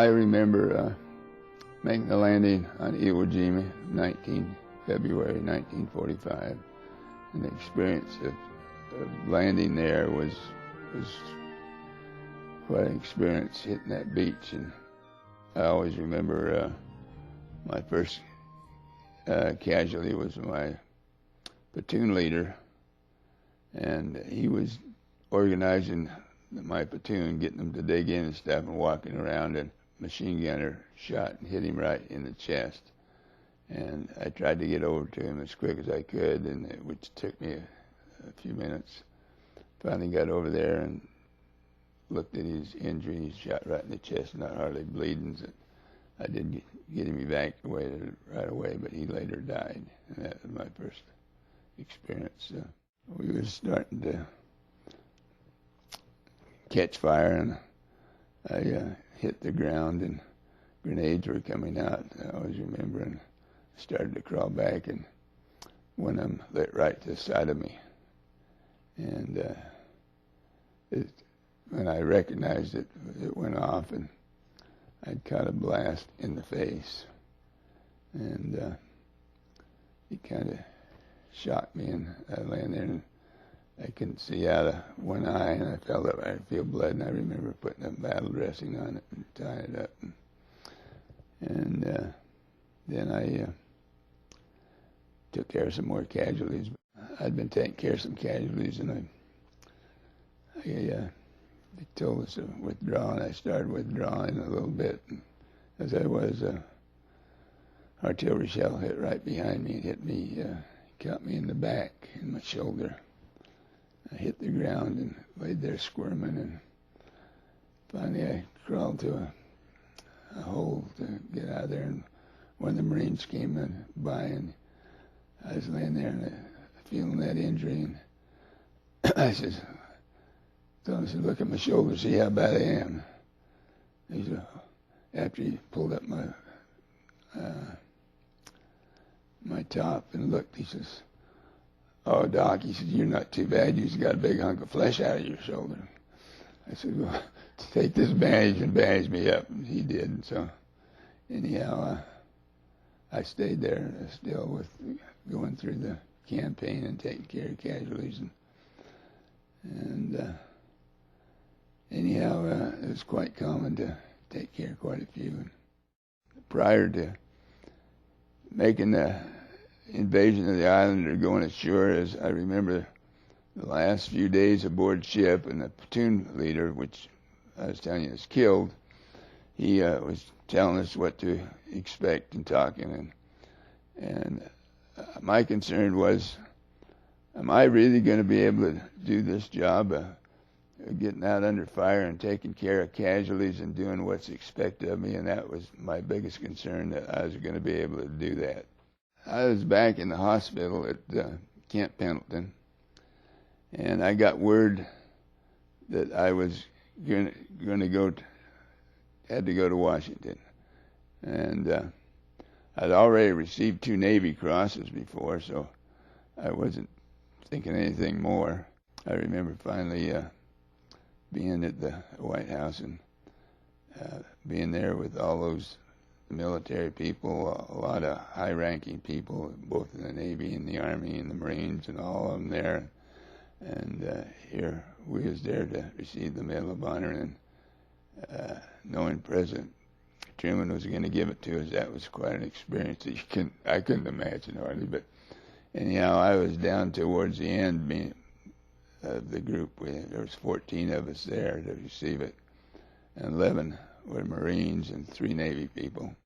I remember making the landing on Iwo Jima, February 1945, and the experience of landing there was quite an experience, hitting that beach. And I always remember my first casualty was my platoon leader, and he was organizing my platoon, getting them to dig in and stuff, and walking around, and a machine gunner shot and hit him right in the chest. And I tried to get over to him as quick as I could, which took me a few minutes. Finally got over there and looked at his injury. He was shot right in the chest, not hardly bleeding. So I did get him evacuated right away, but he later died. And that was my first experience. We were starting to catch fire, and I hit the ground, and grenades were coming out. I always remember, and started to crawl back, and one of them lit right to the side of me. And when I recognized it, it went off, and I'd caught a blast in the face. And it kind of shocked me, and I lay there, and I couldn't see out of one eye, and I felt that I feel blood, and I remember putting a battle dressing on it and tying it up. And then I took care of some more casualties. I'd been taking care of some casualties, and they told us to withdraw, and I started withdrawing a little bit. And as I was, artillery shell hit right behind me and hit me, caught me in the back, in my shoulder. I hit the ground and laid there squirming, and finally I crawled to a hole to get out of there, and one of the Marines came by, and I was laying there and feeling that injury, and I told him, look at my shoulder, see how bad I am. He said, after he pulled up my top and looked, he says, oh, Doc, he said, you're not too bad. You just got a big hunk of flesh out of your shoulder. I said, well, take this bandage and bandage me up. And he did. And so anyhow, I stayed there still with going through the campaign and taking care of casualties. And anyhow, it was quite common to take care of quite a few. And prior to making the invasion of the island or going ashore, as I remember the last few days aboard ship, and the platoon leader, which I was telling you was killed, he was telling us what to expect and talking, and my concern was, am I really going to be able to do this job getting out under fire and taking care of casualties and doing what's expected of me? And that was my biggest concern, that I was going to be able to do that. I was back in the hospital at Camp Pendleton, and I got word that I was going to had to go to Washington. And I'd already received 2 Navy Crosses before, so I wasn't thinking anything more. I remember finally being at the White House and being there with all those military people, a lot of high-ranking people, both in the Navy and the Army and the Marines, and all of them there. And here we was there to receive the Medal of Honor, and knowing President Truman was going to give it to us, that was quite an experience that I couldn't imagine hardly. But anyhow, I was down towards the end of the group. There was 14 of us there to receive it, and 11 were Marines and 3 Navy people.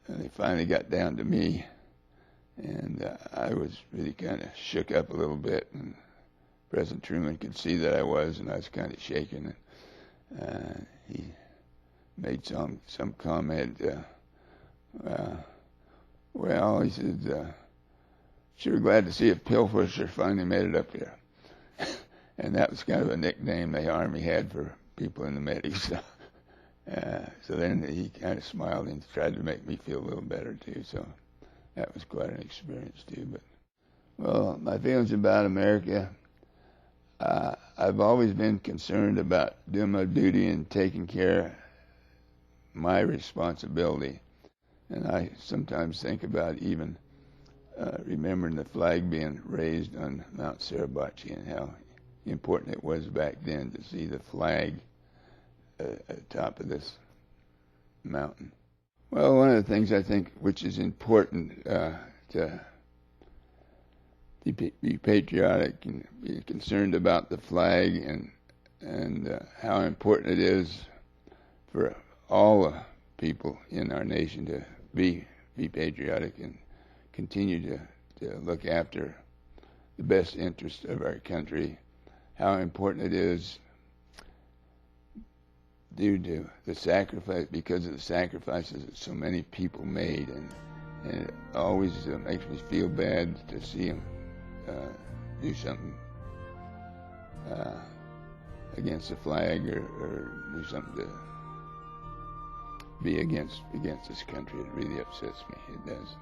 And they finally got down to me, and I was really kind of shook up a little bit, and President Truman could see that I was, and I was kind of shaking. And he made some comment. Well, he said, sure glad to see a pillfisher finally made it up here. And that was kind of a nickname the Army had for people in the medics. So then he kind of smiled and tried to make me feel a little better too. So that was quite an experience too. But well, my feelings about America, I've always been concerned about doing my duty and taking care my responsibility. And I sometimes think about even remembering the flag being raised on Mount Suribachi and how important it was back then to see the flag at the top of this mountain. Well, one of the things I think which is important to be patriotic and be concerned about the flag and how important it is for all the people in our nation to be patriotic and continue to look after the best interest of our country, how important it is due to the sacrifice, because of the sacrifices that so many people made, and it always makes me feel bad to see them do something against the flag or do something to be against this country. It really upsets me. It does.